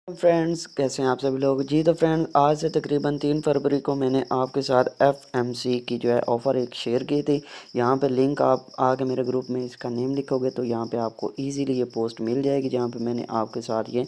Friends, कैसे हैं आप सभी लोग जी। तो फ्रेंड्स, आज से तकरीबन 3 फरवरी को मैंने आपके साथ एफएमसी की जो है ऑफ़र एक शेयर की थी। यहाँ पे लिंक आप आके मेरे ग्रुप में इसका नेम लिखोगे तो यहाँ पे आपको इजीली ये पोस्ट मिल जाएगी, जहाँ पे मैंने आपके साथ ये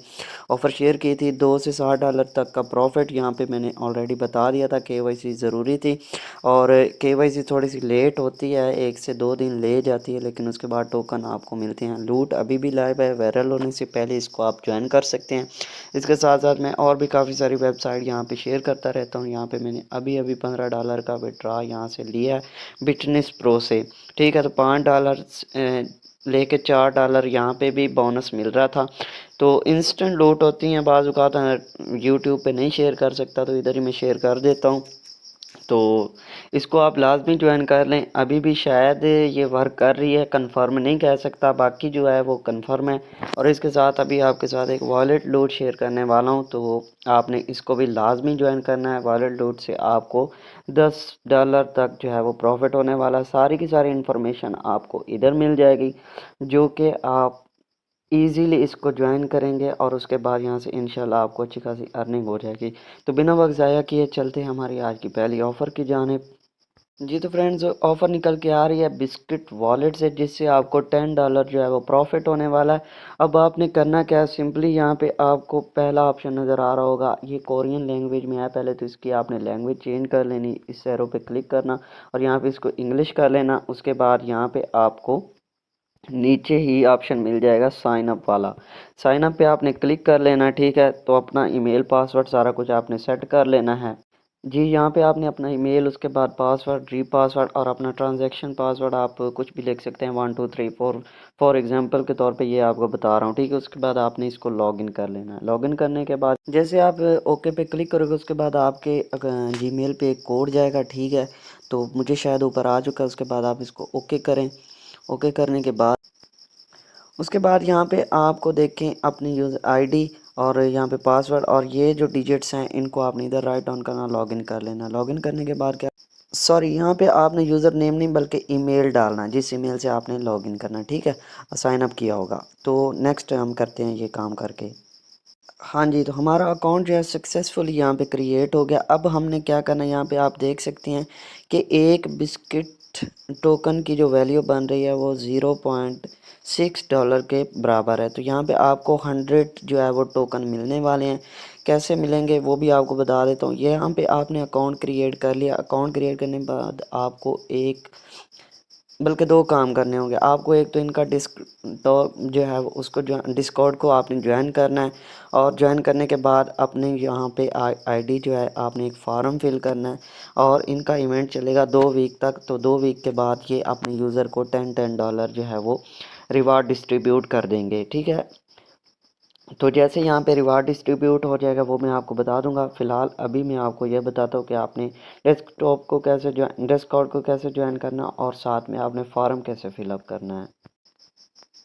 ऑफ़र शेयर की थी। $2 से $60 तक का प्रॉफिट यहाँ पे मैंने ऑलरेडी बता दिया था। केवाईसी ज़रूरी थी और केवाईसी थोड़ी सी लेट होती है, 1 से 2 दिन ले जाती है, लेकिन उसके बाद टोकन आपको मिलते हैं। लूट अभी भी लाइव है, वायरल होने से पहले इसको आप ज्वाइन कर सकते हैं। इसके साथ साथ मैं और भी काफ़ी सारी वेबसाइट यहाँ पे शेयर करता रहता हूँ। यहाँ पे मैंने अभी अभी $15 का विड्रॉ यहाँ से लिया है बिटनेस प्रो से। ठीक है, तो $5 लेके $4 यहाँ पे भी बोनस मिल रहा था। तो इंस्टेंट लूट होती हैं बाज़ औक़ात, यूट्यूब पे नहीं शेयर कर सकता तो इधर ही मैं शेयर कर देता हूँ। तो इसको आप लाजमी ज्वाइन कर लें। अभी भी शायद ये वर्क कर रही है, कंफर्म नहीं कह सकता, बाकी जो है वो कंफर्म है। और इसके साथ अभी आपके साथ एक वॉलेट लूट शेयर करने वाला हूँ, तो आपने इसको भी लाजमी ज्वाइन करना है। वॉलेट लूट से आपको $10 तक जो है वो प्रॉफिट होने वाला है। सारी की सारी इन्फॉर्मेशन आपको इधर मिल जाएगी, जो कि आप ईज़िली इसको ज्वाइन करेंगे और उसके बाद यहाँ से इंशाल्लाह आपको अच्छी खासी अर्निंग हो जाएगी। तो बिना वक्त ज़ाया किए चलते हैं हमारी आज की पहली ऑफ़र की जानिब। जी तो फ्रेंड्स, ऑफ़र निकल के आ रही है बिस्किट वॉलेट से, जिससे आपको $10 जो है वो प्रॉफिट होने वाला है। अब आपने करना क्या है, सिंपली यहाँ पे आपको पहला ऑप्शन नज़र आ रहा होगा, ये कोरियन लैंग्वेज में है। पहले तो इसकी आपने लैंग्वेज चेंज कर लेनी, इस एरो पे क्लिक करना और यहाँ पे इसको इंग्लिश कर लेना। उसके बाद यहाँ पे आपको नीचे ही ऑप्शन मिल जाएगा साइन अप वाला, साइन अप पे आपने क्लिक कर लेना। ठीक है, तो अपना ईमेल पासवर्ड सारा कुछ आपने सेट कर लेना है जी। यहाँ पे आपने अपना ईमेल, उसके बाद पासवर्ड, री पासवर्ड और अपना ट्रांजैक्शन पासवर्ड आप कुछ भी लिख सकते हैं, 1 2 3 4 फॉर एग्जांपल के तौर पे ये आपको बता रहा हूँ। ठीक है, उसके बाद आपने इसको लॉगिन कर लेना है। लॉगिन करने के बाद जैसे आप ओके पे क्लिक करोगे, उसके बाद आपके जीमेल पे एक कोड जाएगा। ठीक है, तो मुझे शायद ऊपर आ चुका है। उसके बाद आप इसको ओके करें। ओके करने के बाद उसके बाद यहाँ पे आपको देखें अपनी यूज़र आईडी और यहाँ पे पासवर्ड और ये जो डिजिट्स हैं इनको आपने इधर राइट डाउन करना, लॉगिन कर लेना। लॉगिन करने के बाद क्या, सॉरी, यहाँ पे आपने यूज़र नेम नहीं बल्कि ईमेल डालना, जिस ईमेल से आपने लॉगिन करना। ठीक है, साइन अप किया होगा। तो नेक्स्ट हम करते हैं ये काम करके। हाँ जी, तो हमारा अकाउंट जो है सक्सेसफुली यहाँ पे क्रिएट हो गया। अब हमने क्या करना है, यहाँ पे आप देख सकते हैं कि एक बिस्किट टोकन की जो वैल्यू बन रही है वो $0.6 के बराबर है। तो यहाँ पे आपको 100 जो है वो टोकन मिलने वाले हैं। कैसे मिलेंगे वो भी आपको बता देता हूँ। ये यहाँ पे आपने अकाउंट क्रिएट कर लिया। अकाउंट क्रिएट करने के बाद आपको एक बल्कि दो काम करने होंगे आपको। एक तो इनका तो जो है उसको जो डिस्कॉर्ड को आपने ज्वाइन करना है और ज्वाइन करने के बाद अपने यहाँ पे आईडी जो है आपने एक फॉर्म फिल करना है और इनका इवेंट चलेगा 2 वीक तक। तो 2 वीक के बाद ये अपने यूज़र को $10 जो है वो रिवार्ड डिस्ट्रीब्यूट कर देंगे। ठीक है, तो जैसे यहाँ पे रिवार्ड डिस्ट्रीब्यूट हो जाएगा वो मैं आपको बता दूंगा। फ़िलहाल अभी मैं आपको यह बताता हूँ कि आपने डिस्कॉर्ड को कैसे ज्वाइन करना और साथ में आपने फॉर्म कैसे फिलअप करना है।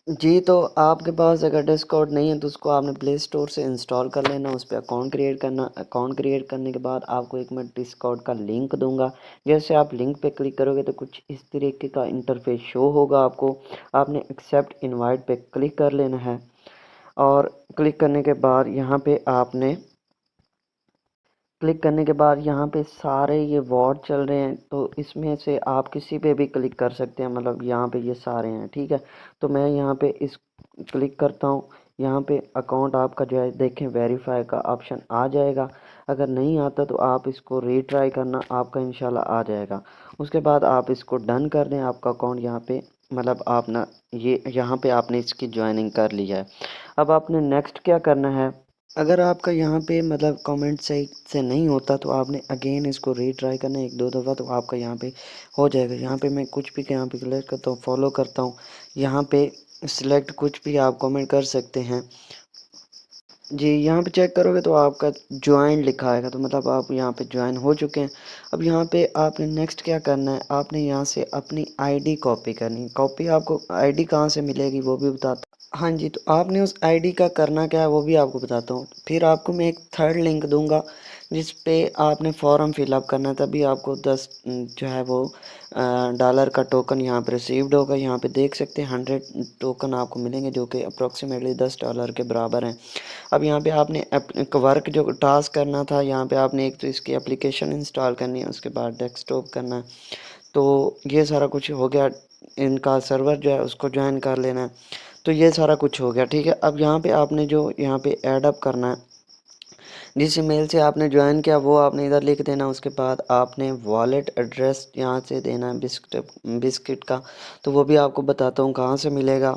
जी, तो आपके पास अगर डिस्कॉर्ड नहीं है तो उसको आपने प्ले स्टोर से इंस्टॉल कर लेना, उस पर अकाउंट क्रिएट करना। अकाउंट क्रिएट करने के बाद आपको एक मैं डिस्कॉर्ड का लिंक दूंगा। जैसे आप लिंक पे क्लिक करोगे तो कुछ इस तरीके का इंटरफेस शो होगा आपको। आपने एक्सेप्ट इनवाइट पे क्लिक कर लेना है और क्लिक करने के बाद यहाँ पे सारे ये वॉर्ड चल रहे हैं, तो इसमें से आप किसी पे भी क्लिक कर सकते हैं। मतलब यहाँ पे ये सारे हैं। ठीक है, तो मैं यहाँ पे इस क्लिक करता हूँ। यहाँ पे अकाउंट आपका जो है देखें वेरीफाई का ऑप्शन आ जाएगा। अगर नहीं आता तो आप इसको रीट्राई करना, आपका इंशाल्लाह आ जाएगा। उसके बाद आप इसको डन कर दें। आपका अकाउंट यहाँ पे मतलब आप ना ये यहाँ पे आपने इसकी ज्वाइनिंग कर लिया है। अब आपने नेक्स्ट क्या करना है, अगर आपका यहाँ पे मतलब कमेंट सही से नहीं होता तो आपने अगेन इसको रीट्राई करना है 1 2 दफ़ा, तो आपका यहाँ पे हो जाएगा। यहाँ पे मैं कुछ भी यहाँ पे क्लिक करता हूँ, फॉलो करता हूँ। यहाँ पे सिलेक्ट कुछ भी आप कमेंट कर सकते हैं जी। यहाँ पे चेक करोगे तो आपका ज्वाइन लिखा आएगा, तो मतलब आप यहाँ पे ज्वाइन हो चुके हैं। अब यहाँ पे आपने नेक्स्ट क्या करना है, आपने यहाँ से अपनी आईडी कॉपी करनी है। कॉपी आपको आईडी कहाँ से मिलेगी वो भी बताता हूँ। हाँ जी, तो आपने उस आईडी का करना क्या है वो भी आपको बताता हूँ। फिर आपको मैं एक थर्ड लिंक दूंगा जिस पे आपने फॉर्म फिलअप करना है, तभी आपको 10 जो है वो डॉलर का टोकन यहाँ पे रिसीव्ड होगा। यहाँ पे देख सकते हैं 100 टोकन आपको मिलेंगे जो कि अप्रॉक्सीमेटली $10 के बराबर हैं। अब यहाँ पे आपने एक वर्क जो टास्क करना था, यहाँ पे आपने एक तो इसकी एप्लीकेशन इंस्टॉल करनी है, उसके बाद डेस्कटॉप करना है। तो ये सारा कुछ हो गया, इनका सर्वर जो है उसको ज्वाइन कर लेना है। तो ये सारा कुछ हो गया, ठीक है। अब यहाँ पे आपने जो यहाँ पे ऐड अप करना है, जिस ईमेल से आपने ज्वाइन किया वो आपने इधर लिख देना। उसके बाद आपने वॉलेट एड्रेस यहाँ से देना है बिस्किट का, तो वो भी आपको बताता हूँ कहाँ से मिलेगा।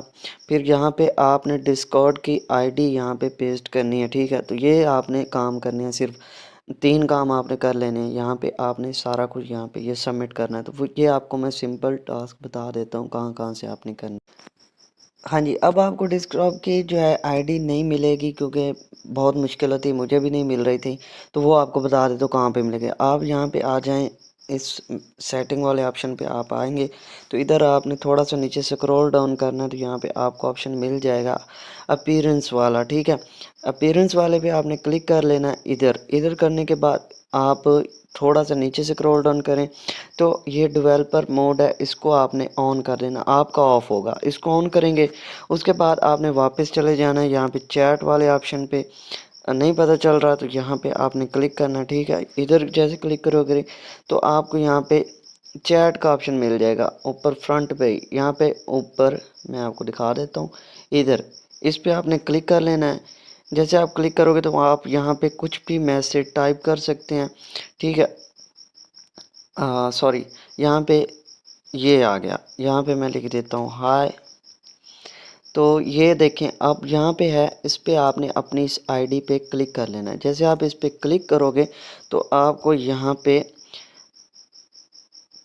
फिर यहाँ पे आपने डिस्कॉर्ड की आईडी यहाँ पे पेस्ट करनी है, ठीक है। तो ये आपने काम करने हैं, सिर्फ 3 काम आपने कर लेने हैं। यहाँ पे आपने सारा कुछ यहाँ पे ये सबमिट करना है। तो वो ये आपको मैं सिंपल टास्क बता देता हूँ कहाँ कहाँ से आपने करना। हाँ जी, अब आपको डेस्कटॉप की जो है आईडी नहीं मिलेगी, क्योंकि बहुत मुश्किल होती है, मुझे भी नहीं मिल रही थी। तो वो आपको बता देता हूँ कहाँ पे मिलेगी। आप यहाँ पे आ जाएं, इस सेटिंग वाले ऑप्शन पे आप आएंगे तो इधर आपने थोड़ा सा नीचे स्क्रॉल डाउन करना है, तो यहाँ पे आपको ऑप्शन मिल जाएगा अपीयरेंस वाला, ठीक है। अपीयरेंस वाले पे आपने क्लिक कर लेना है। इधर इधर करने के बाद आप थोड़ा सा नीचे स्क्रॉल डाउन करें तो ये डेवलपर मोड है, इसको आपने ऑन कर देना, आपका ऑफ होगा। इसको ऑन करेंगे, उसके बाद आपने वापस चले जाना है यहाँ पे चैट वाले ऑप्शन पे। नहीं पता चल रहा तो यहाँ पे आपने क्लिक करना, ठीक है। इधर जैसे क्लिक करोगे तो आपको यहाँ पे चैट का ऑप्शन मिल जाएगा ऊपर फ्रंट पे ही। यहाँ पे ऊपर मैं आपको दिखा देता हूँ, इधर इस पे आपने क्लिक कर लेना है। जैसे आप क्लिक करोगे तो आप यहाँ पे कुछ भी मैसेज टाइप कर सकते हैं, ठीक है। सॉरी, यहाँ पे ये आ गया, यहाँ पे मैं लिख देता हूँ हाय। तो ये देखें, अब यहाँ पे है, इस पे आपने अपनी इस आईडी पे क्लिक कर लेना है। जैसे आप इस पे क्लिक करोगे तो आपको यहाँ पे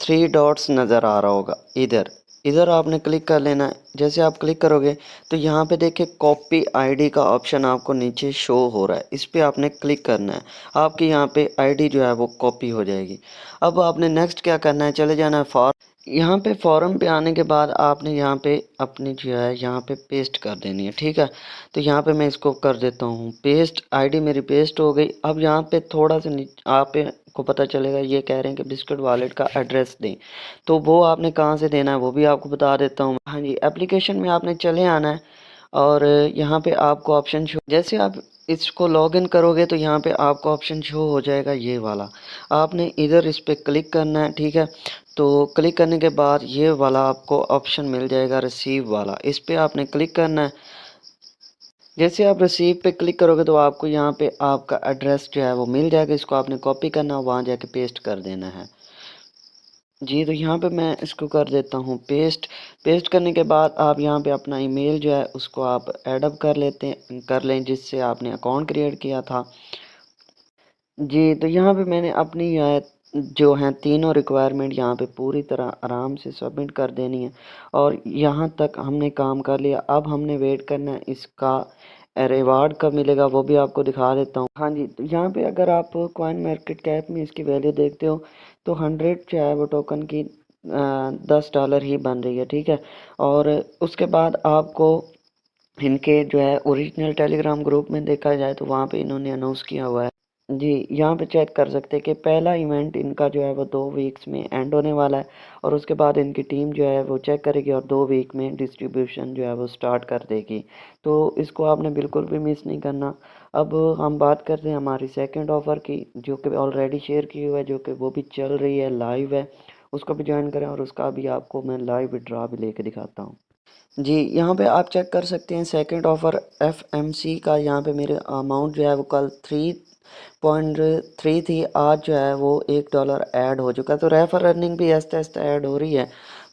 3 डॉट्स नज़र आ रहा होगा, इधर इधर आपने क्लिक कर लेना है। जैसे आप क्लिक करोगे तो यहाँ पे देखिए कॉपी आईडी का ऑप्शन आपको नीचे शो हो रहा है, इस पे आपने क्लिक करना है। आपकी यहाँ पे आईडी जो है वो कॉपी हो जाएगी। अब आपने नेक्स्ट क्या करना है, चले जाना है फॉर्म। यहाँ पे फॉर्म पे आने के बाद आपने यहाँ पे अपनी जो है यहाँ पे पेस्ट कर देनी है, ठीक है। तो यहाँ पे मैं इसको कर देता हूँ पेस्ट, आईडी मेरी पेस्ट हो गई। अब यहाँ पे थोड़ा सा आप को पता चलेगा, ये कह रहे हैं कि बिस्किट वॉलेट का एड्रेस दें, तो वो आपने कहाँ से देना है वो भी आपको बता देता हूँ। हाँ जी, एप्लीकेशन में आपने चले आना है और यहाँ पे आपको ऑप्शन शो, जैसे आप इसको लॉगिन करोगे तो यहाँ पे आपको ऑप्शन शो हो जाएगा ये वाला। आपने इधर इस पे क्लिक करना है, ठीक है। तो क्लिक करने के बाद ये वाला आपको ऑप्शन मिल जाएगा रिसीव वाला, इस पे आपने क्लिक करना है। जैसे आप रिसीव पे क्लिक करोगे तो आपको यहाँ पे आपका एड्रेस जो है वो मिल जाएगा। इसको आपने कॉपी करना है, वहाँ जाके पेस्ट कर देना है जी। तो यहाँ पे मैं इसको कर देता हूँ पेस्ट। पेस्ट करने के बाद आप यहाँ पे अपना ईमेल जो है उसको आप ऐड अप कर लें जिससे आपने अकाउंट क्रिएट किया था जी। तो यहाँ पे मैंने अपनी जो हैं तीनों रिक्वायरमेंट यहाँ पे पूरी तरह आराम से सबमिट कर देनी है और यहाँ तक हमने काम कर लिया। अब हमने वेट करना है इसका रिवार्ड कब मिलेगा वो भी आपको दिखा देता हूँ। हाँ जी, तो यहाँ पे अगर आप कॉइन मार्केट कैप में इसकी वैल्यू देखते हो तो 100 जो है वो टोकन की $10 ही बन रही है, ठीक है। और उसके बाद आपको इनके जो है ओरिजिनल टेलीग्राम ग्रुप में देखा जाए तो वहाँ पे इन्होंने अनाउंस किया हुआ है जी। यहाँ पे चेक कर सकते हैं कि पहला इवेंट इनका जो है वो 2 वीक्स में एंड होने वाला है और उसके बाद इनकी टीम जो है वो चेक करेगी और 2 वीक में डिस्ट्रीब्यूशन जो है वो स्टार्ट कर देगी। तो इसको आपने बिल्कुल भी मिस नहीं करना। अब हम बात करते हैं हमारी सेकंड ऑफ़र की, जो कि ऑलरेडी शेयर की हुई है, जो कि वो भी चल रही है, लाइव है। उसको भी ज्वाइन करें और उसका भी आपको मैं लाइव विड्रॉ भी लेके दिखाता हूँ जी। यहाँ पे आप चेक कर सकते हैं सेकंड ऑफ़र FMC का। यहाँ पे मेरे अमाउंट जो है वो कल 3.3 थी, आज जो है वो $1 ऐड हो चुका है। तो रेफर अर्निंग भी आहिस्ता आहिस्ता ऐड हो रही है।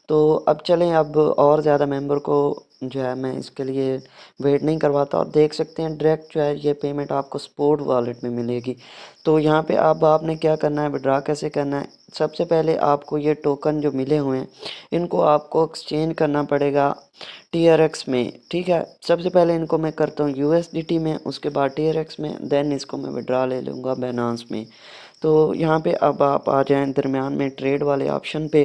तो अब चलें, अब और ज़्यादा मेंबर को जो है मैं इसके लिए वेट नहीं करवाता और देख सकते हैं डायरेक्ट जो है ये पेमेंट आपको स्पोर्ट वॉलेट में मिलेगी। तो यहाँ पे अब आपने क्या करना है, विड्रॉ कैसे करना है। सबसे पहले आपको ये टोकन जो मिले हुए हैं इनको आपको एक्सचेंज करना पड़ेगा TRX में, ठीक है। सबसे पहले इनको मैं करता हूँ USDT में, उसके बाद TRX में, देन इसको मैं विड्रॉ ले लूँगा बाइनेंस में। तो यहाँ पे अब आप आ जाएं दरमियान में ट्रेड वाले ऑप्शन पे।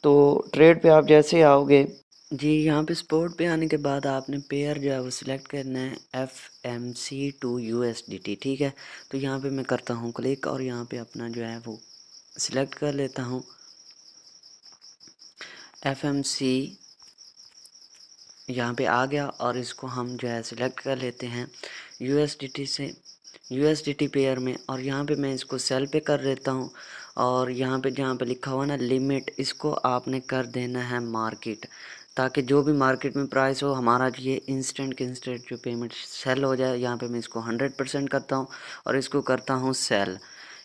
तो ट्रेड पे आप जैसे आओगे जी यहाँ पे स्पोर्ट पे आने के बाद आपने पेयर जो है वो सिलेक्ट करना है FMC टू USDT, ठीक है। तो यहाँ पे मैं करता हूँ क्लिक और यहाँ पे अपना जो है वो सिलेक्ट कर लेता हूँ FMC। यहाँ पे आ गया और इसको हम जो है सिलेक्ट कर लेते हैं USDT से USDT पेयर में, और यहाँ पे मैं इसको सेल पे कर लेता हूँ। और यहाँ पे जहाँ पे लिखा हुआ ना लिमिट, इसको आपने कर देना है मार्केट, ताकि जो भी मार्केट में प्राइस हो हमारा ये इंस्टेंट के इंस्टेंट जो पेमेंट सेल हो जाए। यहाँ पे मैं इसको 100% करता हूँ और इसको करता हूँ सेल।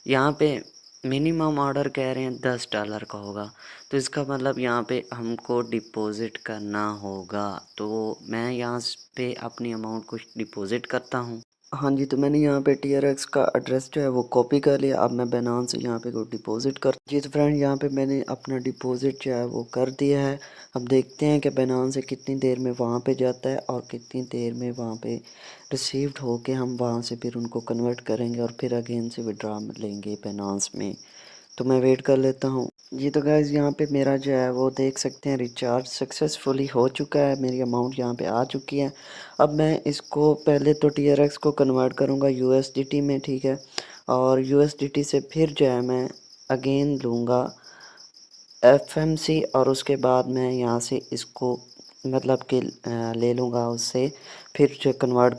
यहाँ पे मिनिमम ऑर्डर कह रहे हैं $10 का होगा, तो इसका मतलब यहाँ पे हमको डिपॉज़िट करना होगा। तो मैं यहाँ पे अपनी अमाउंट कुछ डिपॉज़िट करता हूँ। हाँ जी, तो मैंने यहाँ पे TRX का एड्रेस जो है वो कॉपी कर लिया। अब मैं बाइनेंस से यहाँ पे को डिपॉज़िट कर जी। तो फ्रेंड यहाँ पे मैंने अपना डिपॉज़िट जो है वो कर दिया है। अब देखते हैं कि बाइनेंस से कितनी देर में वहाँ पे जाता है और कितनी देर में वहाँ पे रिसीव्ड होके हम वहाँ से फिर उनको कन्वर्ट करेंगे और फिर अगेन से विड्रा लेंगे बाइनेंस में। तो मैं वेट कर लेता हूँ जी। तो गाइज़ यहाँ पे मेरा जो है वो देख सकते हैं रिचार्ज सक्सेसफुली हो चुका है, मेरी अमाउंट यहाँ पे आ चुकी है। अब मैं इसको पहले तो TRX को कन्वर्ट करूँगा USDT में, ठीक है। और USDT से फिर जो है मैं अगेन लूँगा FMC और उसके बाद मैं यहाँ से इसको मतलब कि ले लूँगा उससे, फिर जो कन्वर्ट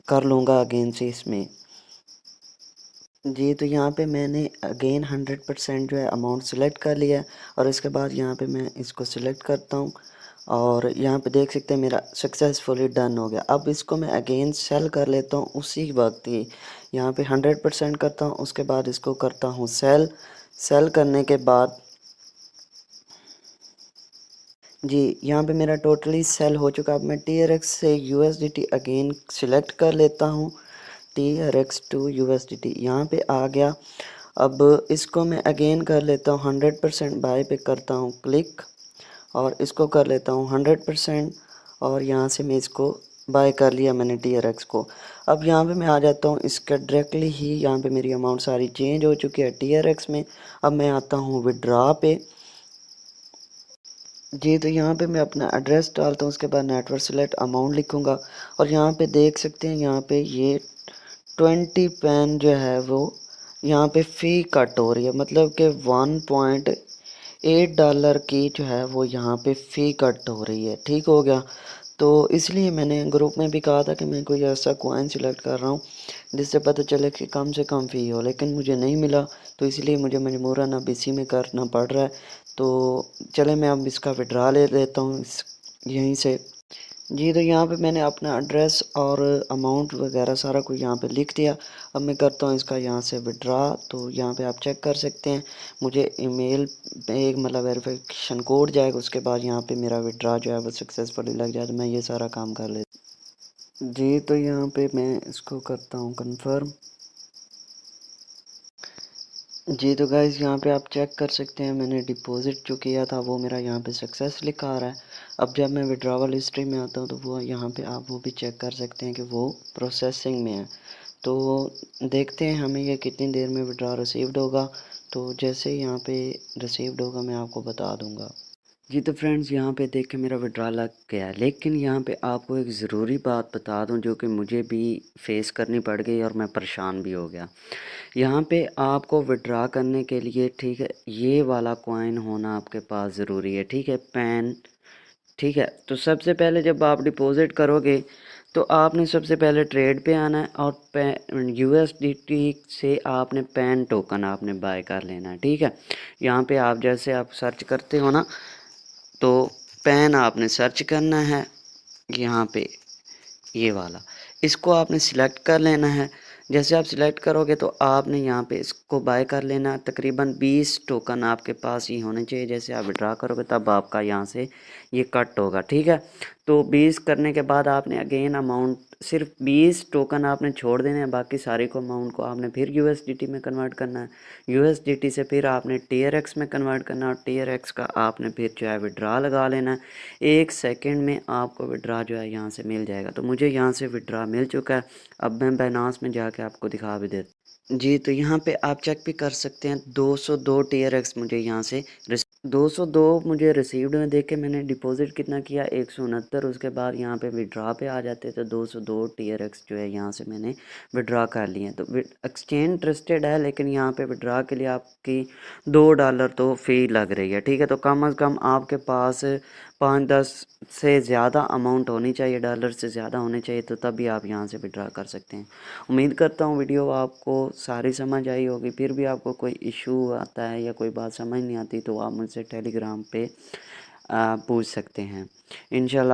कर लूँगा अगेन से इसमें जी। तो यहाँ पे मैंने अगेन 100% जो है अमाउंट सेलेक्ट कर लिया है और इसके बाद यहाँ पे मैं इसको सिलेक्ट करता हूँ और यहाँ पे देख सकते हैं मेरा सक्सेसफुली डन हो गया। अब इसको मैं अगेन सेल कर लेता हूँ उसी वक्त ही। यहाँ पे 100% करता हूँ, उसके बाद इसको करता हूँ सेल। सेल करने के बाद जी यहाँ पे मेरा टोटली सेल हो चुका। अब मैं TRX से USDT अगेन सिलेक्ट कर लेता हूँ, TRX टू USDT यहाँ पे आ गया। अब इसको मैं अगेन कर लेता हूँ 100% बाय पे करता हूँ क्लिक और इसको कर लेता हूँ 100% और यहाँ से मैं इसको बाय कर लिया मैंने TRX को। अब यहाँ पे मैं आ जाता हूँ इसका डायरेक्टली ही, यहाँ पे मेरी अमाउंट सारी चेंज हो चुकी है TRX में। अब मैं आता हूँ विड्रा पे जी। तो यहाँ पे मैं अपना एड्रेस डालता हूँ, उसके बाद नेटवर्क सेलेक्ट अमाउंट लिखूँगा और यहाँ पे देख सकते हैं यहाँ पे ये 20 पेन जो है वो यहाँ पे फ़ी कट हो रही है, मतलब कि $1.8 की जो है वो यहाँ पे फ़ी कट हो रही है, ठीक हो गया। तो इसलिए मैंने ग्रुप में भी कहा था कि मैं कोई ऐसा कॉइन सिलेक्ट कर रहा हूँ जिससे पता चले कि कम से कम फ़ी हो, लेकिन मुझे नहीं मिला, तो इसलिए मुझे मजबूरन अब इसी में करना पड़ रहा है। तो चले मैं अब इसका विड्रा ले लेता हूँ यहीं से जी। तो यहाँ पे मैंने अपना एड्रेस और अमाउंट वगैरह सारा कुछ यहाँ पे लिख दिया। अब मैं करता हूँ इसका यहाँ से विड्रा। तो यहाँ पे आप चेक कर सकते हैं मुझे ईमेल पे एक मतलब वेरिफिकेशन कोड जाएगा, उसके बाद यहाँ पे मेरा विड्रा जो है वो सक्सेसफुली लग जाए। तो मैं ये सारा काम कर लेता जी। तो यहाँ पे मैं इसको करता हूँ कन्फर्म जी। तो गाइज़ यहाँ पे आप चेक कर सकते हैं मैंने डिपॉज़िट जो किया था वो मेरा यहाँ पे सक्सेस लिखा आ रहा है। अब जब मैं विड्रॉवल हिस्ट्री में आता हूँ तो वो यहाँ पे आप वो भी चेक कर सकते हैं कि वो प्रोसेसिंग में है। तो देखते हैं हमें ये कितनी देर में विड्रॉ रिसीव्ड होगा। तो जैसे ही यहाँ पे रिसीव्ड होगा मैं आपको बता दूँगा जी। तो फ्रेंड्स यहाँ पे देख के मेरा विड्रॉ लग गया, लेकिन यहाँ पे आपको एक ज़रूरी बात बता दूँ जो कि मुझे भी फेस करनी पड़ गई और मैं परेशान भी हो गया। यहाँ पे आपको विड्रा करने के लिए, ठीक है, ये वाला कॉइन होना आपके पास ज़रूरी है, ठीक है, पैन, ठीक है। तो सबसे पहले जब आप डिपॉज़िट करोगे तो आपने सबसे पहले ट्रेड पे आना है और USDT से आपने पैन टोकन आपने बाय कर लेना है, ठीक है। यहाँ पे आप जैसे आप सर्च करते हो ना, तो पैन आपने सर्च करना है यहाँ पे, ये वाला, इसको आपने सिलेक्ट कर लेना है। जैसे आप सिलेक्ट करोगे तो आपने यहाँ पे इसको बाय कर लेना है। तकरीबन 20 टोकन आपके पास ही होने चाहिए। जैसे आप विड्रा करोगे तब आपका यहाँ से ये कट होगा, ठीक है। तो 20 करने के बाद आपने अगेन अमाउंट सिर्फ 20 टोकन आपने छोड़ देने हैं, बाकी सारे को अमाउंट को आपने फिर USDT में कन्वर्ट करना है। USDT से फिर आपने TRX में कन्वर्ट करना है और TRX का आपने फिर जो है विड्रा लगा लेना है। 1 सेकंड में आपको विड्रा जो है यहाँ से मिल जाएगा। तो मुझे यहाँ से विड्रा मिल चुका है। अब मैं बाइनेंस में जाके आपको दिखा भी देता जी। तो यहाँ पे आप चेक भी कर सकते हैं 202 TRX मुझे यहाँ से 202 मुझे रिसीव्ड में देख के मैंने डिपॉजिट कितना किया 169। उसके बाद यहाँ पे विड्रा पे आ जाते तो 202 TRX जो है यहाँ से मैंने विड्रा कर लिए। तो एक्सचेंज ट्रस्टेड है, लेकिन यहाँ पे विड्रा के लिए आपकी $2 तो फ़ी लग रही है। ठीक है, तो कम अज़ कम आपके पास 5-10 से ज़्यादा अमाउंट होनी चाहिए, डॉलर से ज़्यादा होने चाहिए, तो तभी आप यहाँ से विड्रा कर सकते हैं। उम्मीद करता हूँ वीडियो आपको सारी समझ आई होगी। फिर भी आपको कोई इशू आता है या कोई बात समझ नहीं आती तो आप मुझसे टेलीग्राम पे पूछ सकते हैं इंशाल्लाह।